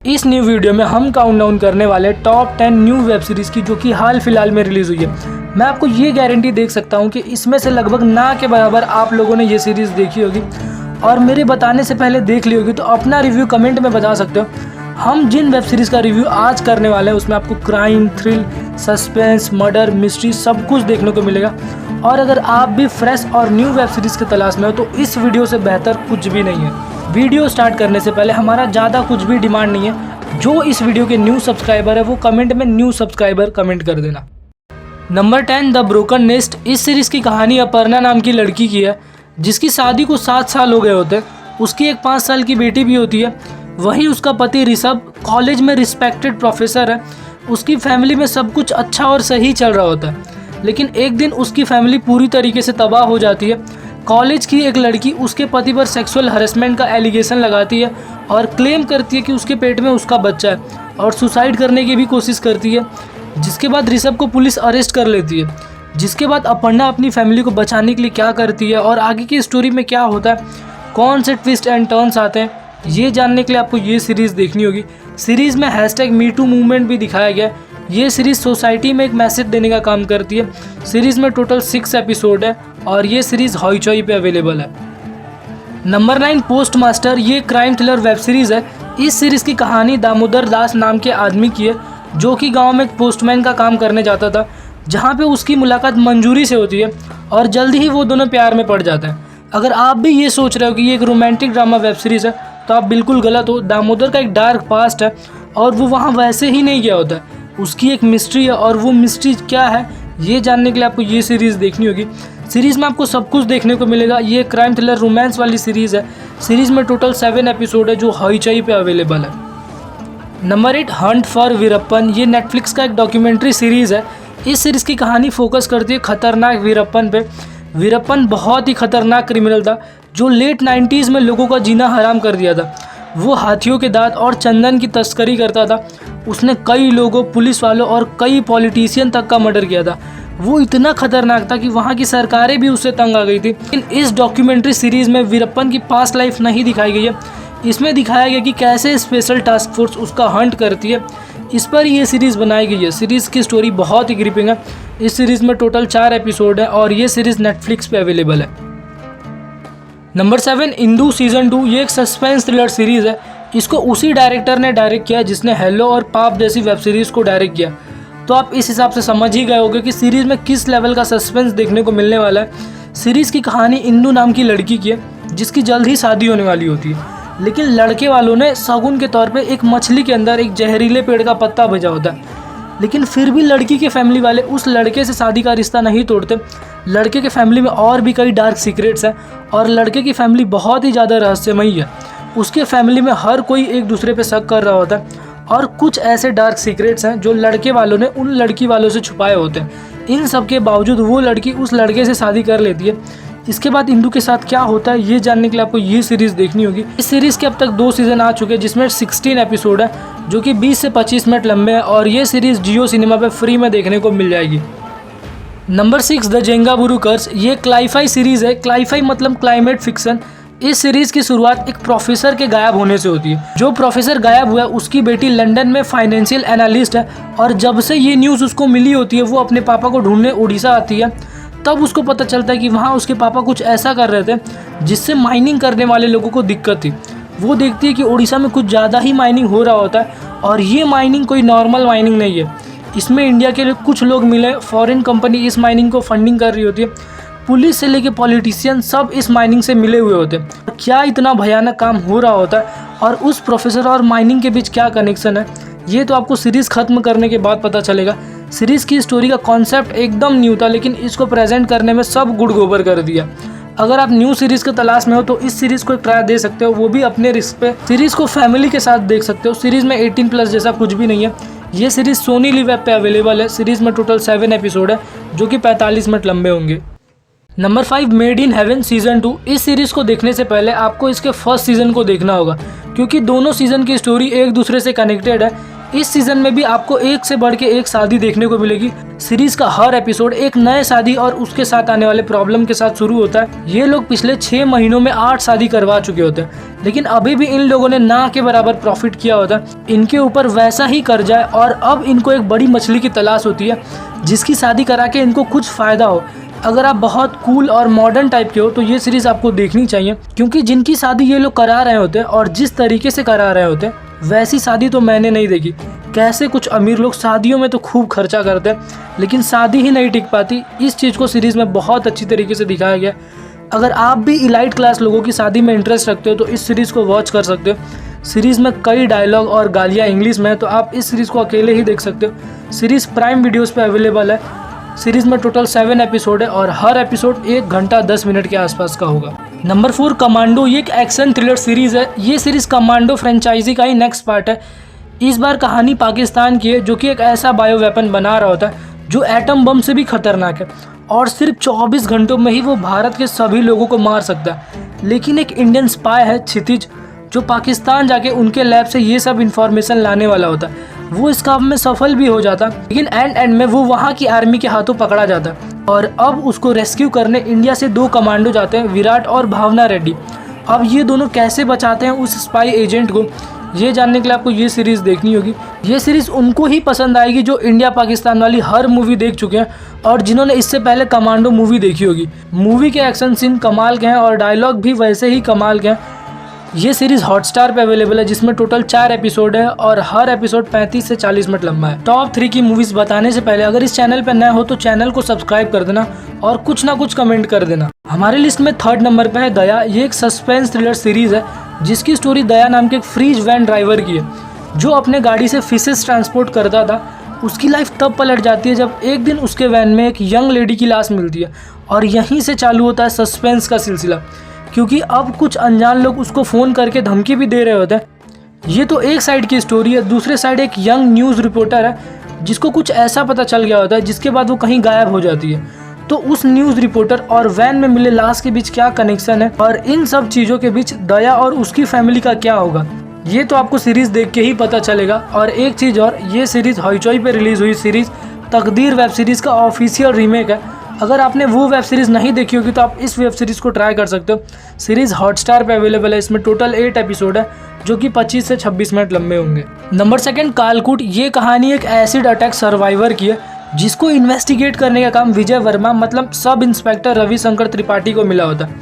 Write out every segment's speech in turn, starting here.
इस new video में हम काउंटडाउन करने वाले टॉप 10 न्यू वेब सीरीज़ की जो कि हाल फिलहाल में रिलीज़ हुई है। मैं आपको ये गारंटी देख सकता हूँ कि इसमें से लगभग ना के बराबर आप लोगों ने ये सीरीज़ देखी होगी और मेरे बताने से पहले देख ली होगी। तो अपना रिव्यू कमेंट में बता सकते हो। हम जिन वेब सीरीज़ का रिव्यू आज करने वाले हैं उसमें आपको crime, thrill, suspense, murder, mystery सब कुछ देखने को मिलेगा। और अगर आप भी फ्रेश और न्यू वेब सीरीज़ की तलाश में हो तो इस वीडियो से बेहतर कुछ भी नहीं है। वीडियो स्टार्ट करने से पहले हमारा ज़्यादा कुछ भी डिमांड नहीं है। जो इस वीडियो के न्यू सब्सक्राइबर है वो कमेंट में न्यू सब्सक्राइबर कमेंट कर देना। Number 10 the broken nest. इस सीरीज़ की कहानी अपर्णा नाम की लड़की की है जिसकी शादी को 7 साल हो गए होते हैं। उसकी एक 5 साल की बेटी भी होती है। वहीं उसका पति ऋषभ कॉलेज में रिस्पेक्टेड प्रोफेसर है। उसकी फैमिली में सब कुछ अच्छा और सही चल रहा होता है, लेकिन एक दिन उसकी फैमिली पूरी तरीके से तबाह हो जाती है। कॉलेज की एक लड़की उसके पति पर सेक्सुअल हरेसमेंट का एलिगेशन लगाती है और क्लेम करती है कि उसके पेट में उसका बच्चा है और सुसाइड करने की भी कोशिश करती है, जिसके बाद ऋषभ को पुलिस अरेस्ट कर लेती है। जिसके बाद अपर्णा अपनी फैमिली को बचाने के लिए क्या करती है और आगे की स्टोरी में क्या होता है, कौन से ट्विस्ट एंड टर्न्स आते हैं, ये जानने के लिए आपको ये सीरीज़ देखनी होगी। सीरीज़ में #MeToo मूवमेंट भी दिखाया गया है। ये सीरीज़ सोसाइटी में एक मैसेज देने का काम करती है। सीरीज़ में टोटल 6 एपिसोड है और ये सीरीज़ हॉइचॉइ पे अवेलेबल है। Number 9 post master. ये क्राइम थ्रिलर वेब सीरीज़ है। इस सीरीज़ की कहानी दामोदर दास नाम के आदमी की है जो कि गांव में एक पोस्टमैन का काम करने जाता था, जहां पे उसकी मुलाकात मंजूरी से होती है और जल्दी ही वो दोनों प्यार में पड़ जाते हैं। अगर आप भी ये सोच रहे हो कि ये एक रोमांटिक ड्रामा वेब सीरीज़ है तो आप बिल्कुल गलत हो। दामोदर का एक डार्क पास्ट है और वो वहाँ वैसे ही नहीं गया होता है। उसकी एक मिस्ट्री है और वो मिस्ट्री क्या है ये जानने के लिए आपको ये सीरीज़ देखनी होगी। सीरीज़ में आपको सब कुछ देखने को मिलेगा। ये क्राइम थ्रिलर रोमांस वाली सीरीज़ है। सीरीज़ में टोटल 7 एपिसोड है जो हॉइचॉइ पे अवेलेबल है। Number 8 Hunt for Veerappan. ये नेटफ्लिक्स का एक डॉक्यूमेंट्री सीरीज़ है। इस सीरीज़ की कहानी फोकस करती है खतरनाक वीरप्पन पे। वीरप्पन बहुत ही खतरनाक क्रिमिनल था जो लेट 90s में लोगों का जीना हराम कर दिया था। वो हाथियों के दांत और चंदन की तस्करी करता था। उसने कई लोगों, पुलिस वालों और कई पॉलिटिशियन तक का मर्डर किया था। वो इतना खतरनाक था कि वहाँ की सरकारें भी उससे तंग आ गई थी। लेकिन इस डॉक्यूमेंट्री सीरीज़ में वीरप्पन की पास्ट लाइफ नहीं दिखाई गई है। इसमें दिखाया गया कि कैसे स्पेशल टास्क फोर्स उसका हंट करती है। इस पर ये सीरीज़ बनाई गई है। सीरीज़ की स्टोरी बहुत ही ग्रिपिंग है। इस सीरीज़ में टोटल 4 एपिसोड है और ये सीरीज़ नेटफ्लिक्स पे अवेलेबल है। Number 7 Indu season 2। ये एक सस्पेंस थ्रिलर सीरीज़ है। इसको उसी डायरेक्टर ने डायरेक्ट किया जिसने हेलो और पाप जैसी वेब सीरीज़ को डायरेक्ट किया। तो आप इस हिसाब से समझ ही गए होंगे कि सीरीज़ में किस लेवल का सस्पेंस देखने को मिलने वाला है। सीरीज़ की कहानी इंदू नाम की लड़की की है जिसकी जल्द ही शादी होने वाली होती है, लेकिन लड़के वालों ने शगुन के तौर पे एक मछली के अंदर एक जहरीले पेड़ का पत्ता भेजा होता है। लेकिन फिर भी लड़की के फैमिली वाले उस लड़के से शादी का रिश्ता नहीं तोड़ते। लड़के के फैमिली में और भी कई डार्क सीक्रेट्स हैं और लड़के की फैमिली बहुत ही ज़्यादा रहस्यमयी है। उसके फैमिली में हर कोई एक दूसरे पे शक कर रहा होता है और कुछ ऐसे डार्क सीक्रेट्स हैं जो लड़के वालों ने उन लड़की वालों से छुपाए होते हैं। इन सब के बावजूद वो लड़की उस लड़के से शादी कर लेती है। इसके बाद इंदू के साथ क्या होता है ये जानने के लिए आपको ये सीरीज़ देखनी होगी। इस सीरीज़ के अब तक 2 सीज़न आ चुके हैं जिसमें 16 एपिसोड है जो कि 20 से 25 मिनट लंबे हैं और ये सीरीज़ जियो सिनेमा पे फ्री में देखने को मिल जाएगी। नंबर 6 द जेंगाबुरु कर्स। ये क्लाईफाई सीरीज़ है। क्लाईफाई मतलब क्लाइमेट फिक्शन। इस सीरीज़ की शुरुआत एक प्रोफेसर के गायब होने से होती है। जो प्रोफेसर गायब हुआ है उसकी बेटी लंदन में फाइनेंशियल एनालिस्ट है और जब से ये न्यूज़ उसको मिली होती है वो अपने पापा को ढूंढने उड़ीसा आती है। तब उसको पता चलता है कि वहाँ उसके पापा कुछ ऐसा कर रहे थे जिससे माइनिंग करने वाले लोगों को दिक्कत थी। वो देखती है कि उड़ीसा में कुछ ज़्यादा ही माइनिंग हो रहा होता है और ये माइनिंग कोई नॉर्मल माइनिंग नहीं है। इसमें इंडिया के कुछ लोग मिले, फॉरेन कंपनी इस माइनिंग को फंडिंग कर रही होती है। पुलिस से लेके पॉलिटिशियन सब इस माइनिंग से मिले हुए होते हैं। क्या इतना भयानक काम हो रहा होता है और उस प्रोफेसर और माइनिंग के बीच क्या कनेक्शन है ये तो आपको सीरीज़ ख़त्म करने के बाद पता चलेगा। सीरीज़ की स्टोरी का कॉन्सेप्ट एकदम न्यू था लेकिन इसको प्रेजेंट करने में सब गुड़ गोबर कर दिया। अगर आप न्यू सीरीज़ की तलाश में हो तो इस सीरीज़ को एक ट्राई दे सकते हो, वो भी अपने रिस्क पे। सीरीज़ को फैमिली के साथ देख सकते हो। सीरीज़ में 18+ जैसा कुछ भी नहीं है। ये सीरीज़ सोनी लिव ऐप पे अवेलेबल है। सीरीज़ में टोटल 7 एपिसोड है जो कि 45 मिनट लंबे होंगे। Number 5 made in heaven season 2। इस सीरीज़ को देखने से पहले आपको इसके फर्स्ट सीज़न को देखना होगा क्योंकि दोनों सीज़न की स्टोरी एक दूसरे से कनेक्टेड है। इस सीज़न में भी आपको एक से बढ़ के एक शादी देखने को मिलेगी। सीरीज का हर एपिसोड एक नए शादी और उसके साथ आने वाले प्रॉब्लम के साथ शुरू होता है। ये लोग पिछले 6 महीनों में 8 शादी करवा चुके होते हैं, लेकिन अभी भी इन लोगों ने ना के बराबर प्रॉफिट किया होता है। इनके ऊपर वैसा ही कर्जा है और अब इनको एक बड़ी मछली की तलाश होती है जिसकी शादी करा के इनको कुछ फायदा हो। अगर आप बहुत कूल और मॉडर्न टाइप के हो तो ये सीरीज आपको देखनी चाहिए, क्योंकि जिनकी शादी ये लोग करा रहे होते हैं और जिस तरीके से करा रहे होते हैं वैसी शादी तो मैंने नहीं देखी। कैसे कुछ अमीर लोग शादियों में तो खूब खर्चा करते हैं लेकिन शादी ही नहीं टिक पाती। इस चीज़ को सीरीज़ में बहुत अच्छी तरीके से दिखाया गया। अगर आप भी इलाइट क्लास लोगों की शादी में इंटरेस्ट रखते हो तो इस सीरीज़ को वॉच कर सकते हो। सीरीज़ में कई डायलॉग और गालियाँ इंग्लिश में है तो आप इस सीरीज़ को अकेले ही देख सकते हो। सीरीज़ प्राइम वीडियोज़ पे अवेलेबल है। सीरीज़ में टोटल 7 एपिसोड है और हर एपिसोड 1 घंटा 10 मिनट के आसपास का होगा। Number 4 commando. ये एक एक्शन थ्रिलर सीरीज़ है। ये सीरीज़ कमांडो फ्रेंचाइजी का ही नेक्स्ट पार्ट है। इस बार कहानी पाकिस्तान की है जो कि एक ऐसा बायो वेपन बना रहा होता है जो एटम बम से भी खतरनाक है और सिर्फ 24 घंटों में ही वो भारत के सभी लोगों को मार सकता है। लेकिन एक इंडियन स्पाई है क्षितिज जो पाकिस्तान जाके उनके लैब से ये सब इन्फॉर्मेशन लाने वाला होता है। वो इस काम में सफल भी हो जाता, लेकिन एंड में वो वहाँ की आर्मी के हाथों पकड़ा जाता और अब उसको रेस्क्यू करने इंडिया से 2 कमांडो जाते हैं, विराट और भावना रेड्डी। अब ये दोनों कैसे बचाते हैं उस स्पाई एजेंट को, ये जानने के लिए आपको ये सीरीज़ देखनी होगी। ये सीरीज़ उनको ही पसंद आएगी जो इंडिया पाकिस्तान वाली हर मूवी देख चुके हैं और जिन्होंने इससे पहले कमांडो मूवी देखी होगी। मूवी के एक्शन सीन कमाल के हैं और डायलॉग भी वैसे ही कमाल के हैं। ये सीरीज़ हॉटस्टार पे अवेलेबल है जिसमें टोटल 4 एपिसोड है और हर एपिसोड 35 से 40 मिनट लंबा है। टॉप 3 की मूवीज़ बताने से पहले अगर इस चैनल पर नए हो तो चैनल को सब्सक्राइब कर देना और कुछ ना कुछ कमेंट कर देना। हमारे लिस्ट में 3rd नंबर पे है दया। ये एक सस्पेंस थ्रिलर सीरीज़ है जिसकी स्टोरी दया नाम के एक फ्रीज वैन ड्राइवर की है जो अपने गाड़ी से फिशेस ट्रांसपोर्ट करता था। उसकी लाइफ तब पलट जाती है जब एक दिन उसके वैन में एक यंग लेडी की लाश मिलती है और यहीं से चालू होता है सस्पेंस का सिलसिला, क्योंकि अब कुछ अनजान लोग उसको फ़ोन करके धमकी भी दे रहे होते हैं। ये तो एक साइड की स्टोरी है, दूसरे साइड एक यंग न्यूज़ रिपोर्टर है जिसको कुछ ऐसा पता चल गया होता है जिसके बाद वो कहीं गायब हो जाती है। तो उस न्यूज़ रिपोर्टर और वैन में मिले लाश के बीच क्या कनेक्शन है और इन सब चीज़ों के बीच दया और उसकी फैमिली का क्या होगा, ये तो आपको सीरीज़ देख के ही पता चलेगा। और एक चीज़ और, ये सीरीज़ हॉइचॉइ पे रिलीज़ हुई सीरीज़ तकदीर वेब सीरीज़ का ऑफिशियल रीमेक है। अगर आपने वो वेब सीरीज़ नहीं देखी होगी तो आप इस वेब सीरीज़ को ट्राई कर सकते हो। सीरीज़ हॉटस्टार पे अवेलेबल है। इसमें टोटल 8 एपिसोड है जो कि 25 से 26 मिनट लंबे होंगे। नंबर 2 कालकूट। ये कहानी एक एसिड अटैक सर्वाइवर की है जिसको इन्वेस्टिगेट करने का काम विजय वर्मा मतलब सब इंस्पेक्टर रविशंकर त्रिपाठी को मिला होता है।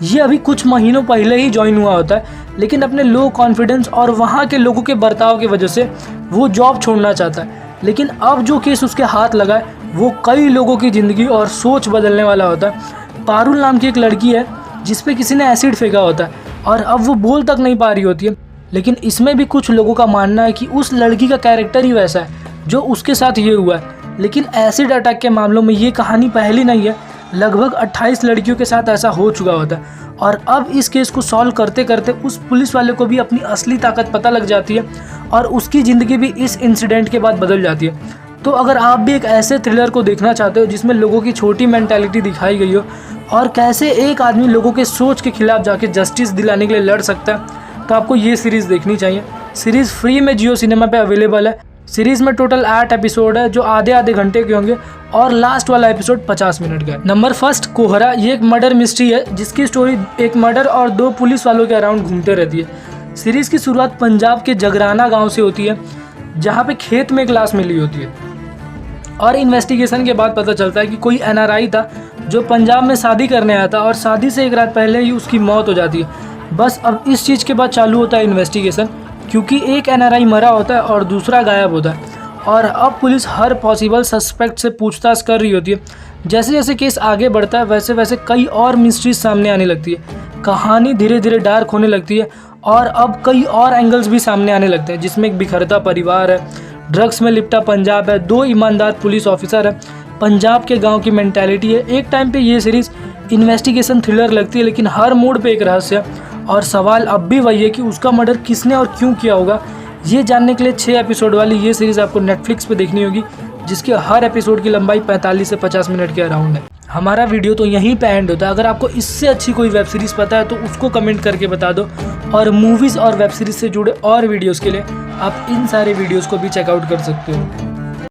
ये अभी कुछ महीनों पहले ही ज्वाइन हुआ होता है, लेकिन अपने लो कॉन्फिडेंस और वहाँ के लोगों के बर्ताव की वजह से वो जॉब छोड़ना चाहता है। लेकिन अब जो केस उसके हाथ लगा है वो कई लोगों की ज़िंदगी और सोच बदलने वाला होता है। पारुल नाम की एक लड़की है जिस पे किसी ने एसिड फेंका होता है और अब वो बोल तक नहीं पा रही होती है, लेकिन इसमें भी कुछ लोगों का मानना है कि उस लड़की का कैरेक्टर ही वैसा है जो उसके साथ ये हुआ है। लेकिन एसिड अटैक के मामलों में ये कहानी पहली नहीं है, लगभग 28 लड़कियों के साथ ऐसा हो चुका होता है और अब इस केस को सॉल्व करते करते उस पुलिस वाले को भी अपनी असली ताकत पता लग जाती है और उसकी ज़िंदगी भी इस इंसिडेंट के बाद बदल जाती है। तो अगर आप भी एक ऐसे थ्रिलर को देखना चाहते हो जिसमें लोगों की छोटी मेंटालिटी दिखाई गई हो और कैसे एक आदमी लोगों के सोच के खिलाफ जाके जस्टिस दिलाने के लिए लड़ सकता है, तो आपको ये सीरीज़ देखनी चाहिए। सीरीज़ फ्री में जियो सिनेमा पे अवेलेबल है। सीरीज़ में टोटल 8 एपिसोड है जो आधे घंटे के होंगे और लास्ट वाला एपिसोड 50 मिनट का है। नंबर 1 कोहरा। ये एक मर्डर मिस्ट्री है जिसकी स्टोरी एक मर्डर और 2 पुलिस वालों के अराउंड घूमते रहती है। सीरीज़ की शुरुआत पंजाब के जगराना गांव से होती है जहां पे खेत में एक लाश मिली होती है और इन्वेस्टिगेशन के बाद पता चलता है कि कोई NRI था जो पंजाब में शादी करने आया था और शादी से एक रात पहले ही उसकी मौत हो जाती है। बस अब इस चीज़ के बाद चालू होता है इन्वेस्टिगेशन, क्योंकि एक NRI मरा होता है और दूसरा गायब होता है और अब पुलिस हर पॉसिबल सस्पेक्ट से पूछताछ कर रही होती है। जैसे जैसे केस आगे बढ़ता है वैसे वैसे कई और मिस्ट्रीज सामने आने लगती है। कहानी धीरे धीरे डार्क होने लगती है और अब कई और एंगल्स भी सामने आने लगते हैं जिसमें एक बिखरता परिवार है, ड्रग्स में लिपटा पंजाब है, 2 ईमानदार पुलिस ऑफिसर है, पंजाब के गांव की मेंटालिटी है। एक टाइम पे ये सीरीज़ इन्वेस्टिगेशन थ्रिलर लगती है लेकिन हर मोड़ पे एक रहस्य है और सवाल अब भी वही है कि उसका मर्डर किसने और क्यों किया होगा। ये जानने के लिए 6 एपिसोड वाली ये सीरीज़ आपको नेटफ्लिक्स पे देखनी होगी जिसके हर एपिसोड की लंबाई 45 से 50 मिनट के अराउंड है। हमारा वीडियो तो यहीं पे एंड होता है। अगर आपको इससे अच्छी कोई वेब सीरीज़ पता है तो उसको कमेंट करके बता दो और मूवीज़ और वेब सीरीज़ से जुड़े और वीडियोज़ के लिए आप इन सारे वीडियोज़ को भी चेकआउट कर सकते हो।